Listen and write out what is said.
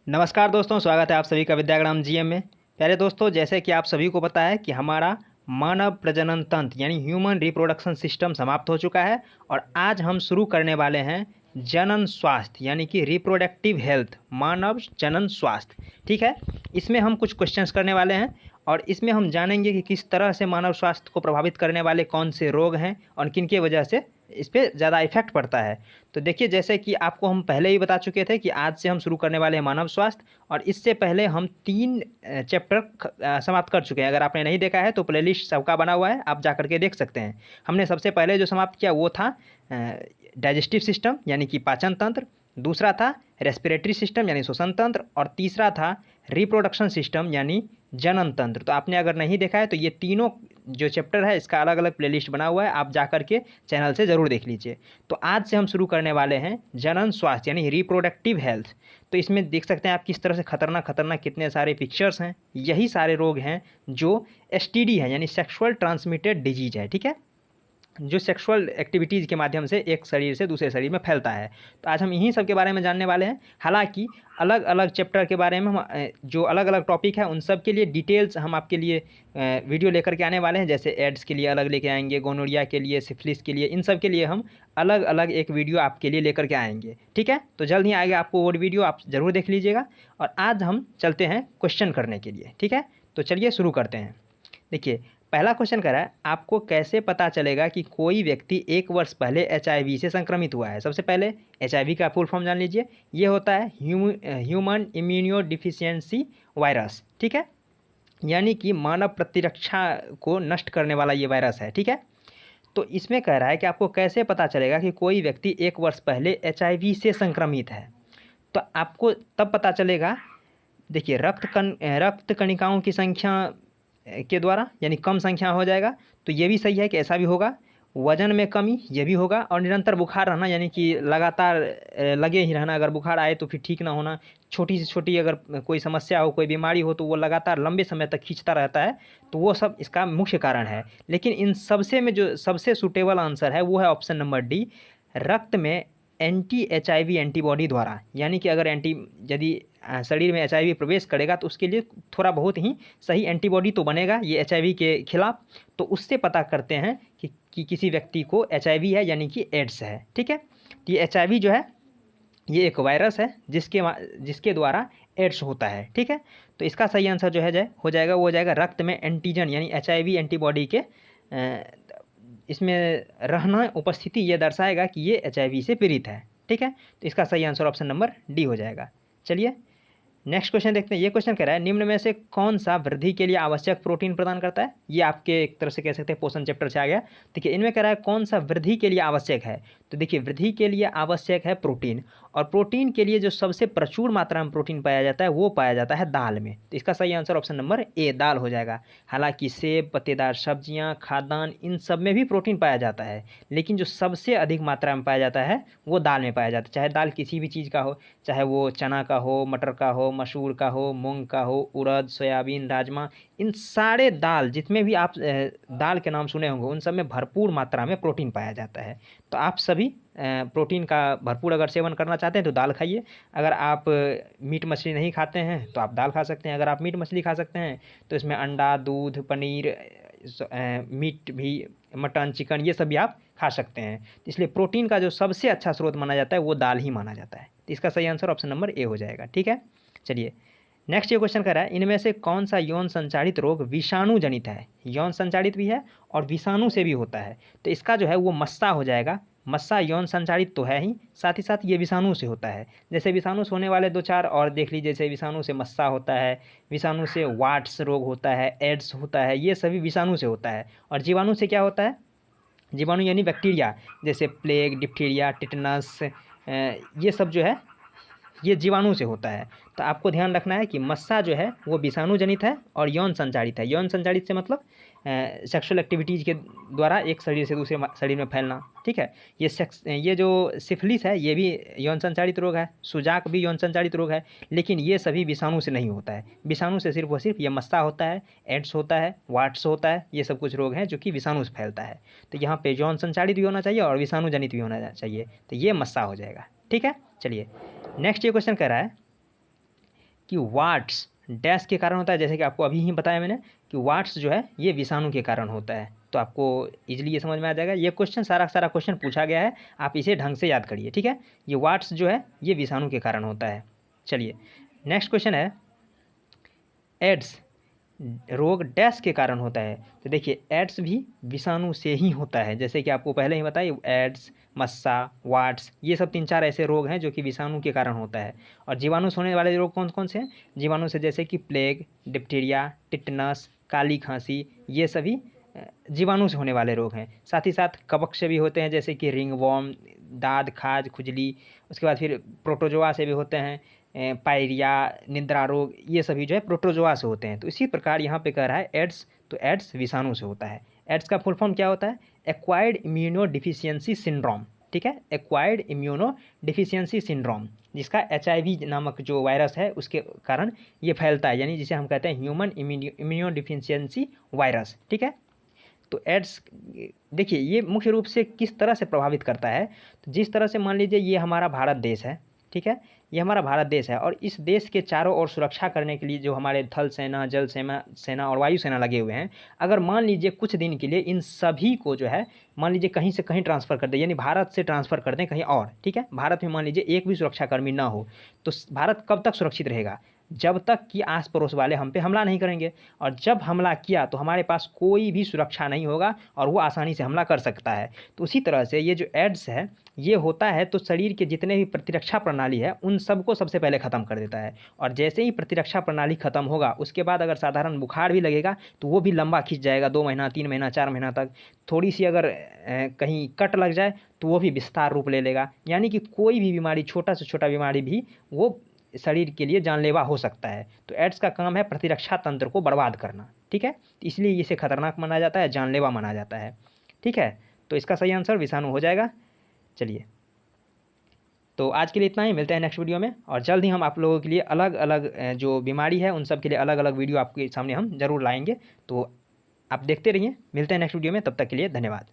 नमस्कार दोस्तों, स्वागत है आप सभी का विद्याग्राम जीएम में। प्यारे दोस्तों, जैसे कि आप सभी को पता है कि हमारा मानव प्रजनन तंत्र यानी ह्यूमन रिप्रोडक्शन सिस्टम समाप्त हो चुका है और आज हम शुरू करने वाले हैं जनन स्वास्थ्य यानी कि रिप्रोडक्टिव हेल्थ, मानव जनन स्वास्थ्य। ठीक है, इसमें हम कुछ क्वेश्चंस करने वाले हैं और इसमें हम जानेंगे कि किस तरह से मानव स्वास्थ्य को प्रभावित करने वाले कौन से रोग हैं और किन की वजह से इस पर ज़्यादा इफेक्ट पड़ता है। तो देखिए, जैसे कि आपको हम पहले ही बता चुके थे कि आज से हम शुरू करने वाले हैं मानव स्वास्थ्य और इससे पहले हम 3 चैप्टर समाप्त कर चुके हैं। अगर आपने नहीं देखा है तो प्लेलिस्ट सबका बना हुआ है, आप जा करके देख सकते हैं। हमने सबसे पहले जो समाप्त किया वो था डाइजेस्टिव सिस्टम यानी कि पाचन तंत्र, दूसरा था रेस्पिरेटरी सिस्टम यानी श्वसन तंत्र और तीसरा था रिप्रोडक्शन सिस्टम यानी जनन तंत्र। तो आपने अगर नहीं देखा है तो ये तीनों जो चैप्टर है इसका अलग अलग प्लेलिस्ट बना हुआ है, आप जा करके चैनल से ज़रूर देख लीजिए। तो आज से हम शुरू करने वाले हैं जनन स्वास्थ्य यानी रिप्रोडक्टिव हेल्थ। तो इसमें देख सकते हैं आप किस तरह से खतरनाक खतरनाक कितने सारे पिक्चर्स हैं। यही सारे रोग हैं जो एसटीडी है यानी सेक्सुअल ट्रांसमिटेड डिजीज है। ठीक है, जो सेक्सुअल एक्टिविटीज़ के माध्यम से एक शरीर से दूसरे शरीर में फैलता है। तो आज हम इन्हीं सब के बारे में जानने वाले हैं। हालांकि अलग अलग चैप्टर के बारे में हम जो अलग अलग टॉपिक है उन सब के लिए डिटेल्स हम आपके लिए वीडियो लेकर के आने वाले हैं। जैसे एड्स के लिए अलग लेके आएंगे, गोनोरिया के लिए, सिफिलिस के लिए, इन सब के लिए हम अलग अलग एक वीडियो आपके लिए लेकर के आएंगे। ठीक है, तो जल्द ही आएगा आपको वो वीडियो, आप ज़रूर देख लीजिएगा। और आज हम चलते हैं क्वेश्चन करने के लिए। ठीक है, तो चलिए शुरू करते हैं। देखिए, पहला क्वेश्चन कर रहा है, आपको कैसे पता चलेगा कि कोई व्यक्ति 1 वर्ष पहले एचआईवी से संक्रमित हुआ है। सबसे पहले एचआईवी का फुल फॉर्म जान लीजिए। ये होता है ह्यूमन इम्यूनो डिफिशियंसी वायरस। ठीक है, यानी कि मानव प्रतिरक्षा को नष्ट करने वाला ये वायरस है। ठीक है, तो इसमें कह रहा है कि आपको कैसे पता चलेगा कि कोई व्यक्ति 1 वर्ष पहले एचआईवी से संक्रमित है। तो आपको तब पता चलेगा, देखिए, रक्त कणिकाओं की संख्या के द्वारा, यानी कम संख्या हो जाएगा। तो ये भी सही है कि ऐसा भी होगा। वजन में कमी ये भी होगा और निरंतर बुखार रहना यानी कि लगातार लगे ही रहना। अगर बुखार आए तो फिर ठीक ना होना, छोटी से छोटी अगर कोई समस्या हो, कोई बीमारी हो तो वो लगातार लंबे समय तक खींचता रहता है। तो वो सब इसका मुख्य कारण है। लेकिन इन सबसे में जो सबसे सूटेबल आंसर है वो है ऑप्शन नंबर डी, रक्त में एंटी एचआईवी एंटीबॉडी द्वारा। यानी कि अगर यदि शरीर में एचआईवी प्रवेश करेगा तो उसके लिए थोड़ा बहुत ही सही एंटीबॉडी तो बनेगा ये एचआईवी के खिलाफ। तो उससे पता करते हैं कि किसी व्यक्ति को एचआईवी है यानी कि एड्स है। ठीक है, तो ये एचआईवी जो है ये एक वायरस है जिसके द्वारा एड्स होता है। ठीक है, तो इसका सही आंसर जो है हो जाएगा रक्त में एंटीजन यानी एचआईवी एंटीबॉडी के इसमें रहना, उपस्थिति ये दर्शाएगा कि ये एचआईवी से पीड़ित है। ठीक है, तो इसका सही आंसर ऑप्शन नंबर डी हो जाएगा। चलिए नेक्स्ट क्वेश्चन देखते हैं। ये क्वेश्चन कह रहा है, निम्न में से कौन सा वृद्धि के लिए आवश्यक प्रोटीन प्रदान करता है। ये आपके एक तरह से कह सकते हैं पोषण चैप्टर से आ गया। देखिए, इनमें कह रहा है कौन सा वृद्धि के लिए आवश्यक है। तो देखिए, वृद्धि के लिए आवश्यक है प्रोटीन, और प्रोटीन के लिए जो सबसे प्रचुर मात्रा में प्रोटीन पाया जाता है वो पाया जाता है दाल में। तो इसका सही आंसर ऑप्शन नंबर ए, दाल हो जाएगा। हालांकि सेब, पत्तेदार सब्जियां, खाद्यान्न, इन सब में भी प्रोटीन पाया जाता है, लेकिन जो सबसे अधिक मात्रा में पाया जाता है वो दाल में पाया जाता है। चाहे दाल किसी भी चीज़ का हो, चाहे वो चना का हो, मटर का हो, मसूर का हो, मूंग का हो, उड़द, सोयाबीन, राजमा, इन सारे दाल जितने भी आप दाल के नाम सुने होंगे उन सब में भरपूर मात्रा में प्रोटीन पाया जाता है। तो आप सभी प्रोटीन का भरपूर अगर सेवन करना चाहते हैं तो दाल खाइए। अगर आप मीट मछली नहीं खाते हैं तो आप दाल खा सकते हैं। अगर आप मीट मछली खा सकते हैं तो इसमें अंडा, दूध, पनीर, मीट भी, मटन, चिकन, ये सब भी आप खा सकते हैं। इसलिए प्रोटीन का जो सबसे अच्छा स्रोत माना जाता है वो दाल ही माना जाता है। तो इसका सही आंसर ऑप्शन नंबर ए हो जाएगा। ठीक है, चलिए नेक्स्ट ये क्वेश्चन कर रहा है, इनमें से कौन सा यौन संचारित रोग विषाणु जनित है। यौन संचारित भी है और विषाणु से भी होता है। तो इसका जो है वो मस्सा हो जाएगा। मस्सा यौन संचारित तो है ही, साथ ही साथ ये विषाणु से होता है। जैसे विषाणु से होने वाले 2-4 और देख लीजिए, जैसे विषाणु से मस्सा होता है, विषाणु से वाट्स रोग होता है, एड्स होता है, ये सभी विषाणु से होता है। और जीवाणु से क्या होता है, जीवाणु यानी बैक्टीरिया, जैसे प्लेग, डिप्थीरिया, टिटनस, ये सब जो है ये जीवाणु से होता है। तो आपको ध्यान रखना है कि मस्सा जो है वो विषाणु जनित है और यौन संचारित है। यौन संचारित से मतलब सेक्सुअल एक्टिविटीज़ के द्वारा एक शरीर से दूसरे शरीर में फैलना। ठीक है, ये जो सिफिलिस है ये भी यौन संचारित रोग है, सुजाक भी यौन संचारित रोग है, लेकिन ये सभी विषाणु से नहीं होता है। विषाणु से सिर्फ और सिर्फ ये मस्सा होता है, एड्स होता है, वाट्स होता है, ये सब कुछ रोग हैं जो कि विषाणु से फैलता है। तो यहाँ पे यौन संचारित भी होना चाहिए और विषाणु जनित भी होना चाहिए। तो ये मस्सा हो जाएगा। ठीक है, चलिए नेक्स्ट ये क्वेश्चन कह रहा है, कि वाट्स डैश के कारण होता है, जैसे कि आपको अभी ही बताया मैंने कि वाट्स जो है ये विषाणु के कारण होता है। तो आपको इजीली ये समझ में आ जाएगा। ये क्वेश्चन सारा क्वेश्चन पूछा गया है, आप इसे ढंग से याद करिए, ठीक है। ये वाट्स जो है ये विषाणु के कारण होता है। चलिए नेक्स्ट क्वेश्चन है, एड्स रोग डैश के कारण होता है। तो देखिए एड्स भी विषाणु से ही होता है, जैसे कि आपको पहले ही बताया एड्स, मस्सा, वाट्स, ये सब 3-4 ऐसे रोग हैं जो कि विषाणु के कारण होता है। और जीवाणु से होने वाले रोग कौन कौन से हैं? जीवाणु से जैसे कि प्लेग, डिप्टीरिया, टिटनस, काली खांसी, ये सभी जीवाणु से होने वाले रोग हैं। साथ ही साथ कवक से भी होते हैं, जैसे कि रिंगवॉर्म, दाद, खाज, खुजली। उसके बाद फिर प्रोटोजोआ से भी होते हैं, पायरिया, निद्रा रोग, ये सभी जो है प्रोटोजोआ से होते हैं। तो इसी प्रकार यहाँ पे कह रहा है एड्स, तो एड्स विषाणु से होता है। एड्स का फुल फॉर्म क्या होता है? एक्वायर्ड इम्यूनो डिफिशियंसी सिंड्रोम, ठीक है, एक्वायर्ड इम्यूनो डिफिशियंसी सिंड्रोम, जिसका HIV नामक जो वायरस है उसके कारण ये फैलता है, यानी जिसे हम कहते हैं ह्यूमन इम्यूनो डिफिशियंसी वायरस, ठीक है। तो एड्स देखिए ये मुख्य रूप से किस तरह से प्रभावित करता है, तो जिस तरह से मान लीजिए ये हमारा भारत देश है, ठीक है, ये हमारा भारत देश है और इस देश के चारों ओर सुरक्षा करने के लिए जो हमारे थल सेना, जल सेना और वायु सेना लगे हुए हैं, अगर मान लीजिए कुछ दिन के लिए इन सभी को जो है मान लीजिए कहीं से कहीं ट्रांसफ़र कर दें, यानी भारत से ट्रांसफ़र कर दें कहीं और, ठीक है, भारत में मान लीजिए एक भी सुरक्षाकर्मी ना हो, तो भारत कब तक सुरक्षित रहेगा? जब तक कि आस पड़ोस वाले हम पे हमला नहीं करेंगे। और जब हमला किया तो हमारे पास कोई भी सुरक्षा नहीं होगा और वो आसानी से हमला कर सकता है। तो उसी तरह से ये जो एड्स है ये होता है तो शरीर के जितने भी प्रतिरक्षा प्रणाली है उन सबको सबसे पहले ख़त्म कर देता है। और जैसे ही प्रतिरक्षा प्रणाली ख़त्म होगा उसके बाद अगर साधारण बुखार भी लगेगा तो वो भी लंबा खींच जाएगा, 2 महीना, 3 महीना, 4 महीना तक। थोड़ी सी अगर कहीं कट लग जाए तो वो भी विस्तार रूप ले लेगा, यानी कि कोई भी बीमारी, छोटा से छोटा बीमारी भी वो शरीर के लिए जानलेवा हो सकता है। तो एड्स का काम है प्रतिरक्षा तंत्र को बर्बाद करना, ठीक है, इसलिए इसे खतरनाक माना जाता है, जानलेवा माना जाता है, ठीक है। तो इसका सही आंसर विषाणु हो जाएगा। चलिए तो आज के लिए इतना ही, मिलते हैं नेक्स्ट वीडियो में और जल्द ही हम आप लोगों के लिए अलग अलग जो बीमारी है उन सब के लिए अलग अलग वीडियो आपके सामने हम ज़रूर लाएंगे। तो आप देखते रहिए, मिलते हैं नेक्स्ट वीडियो में, तब तक के लिए धन्यवाद।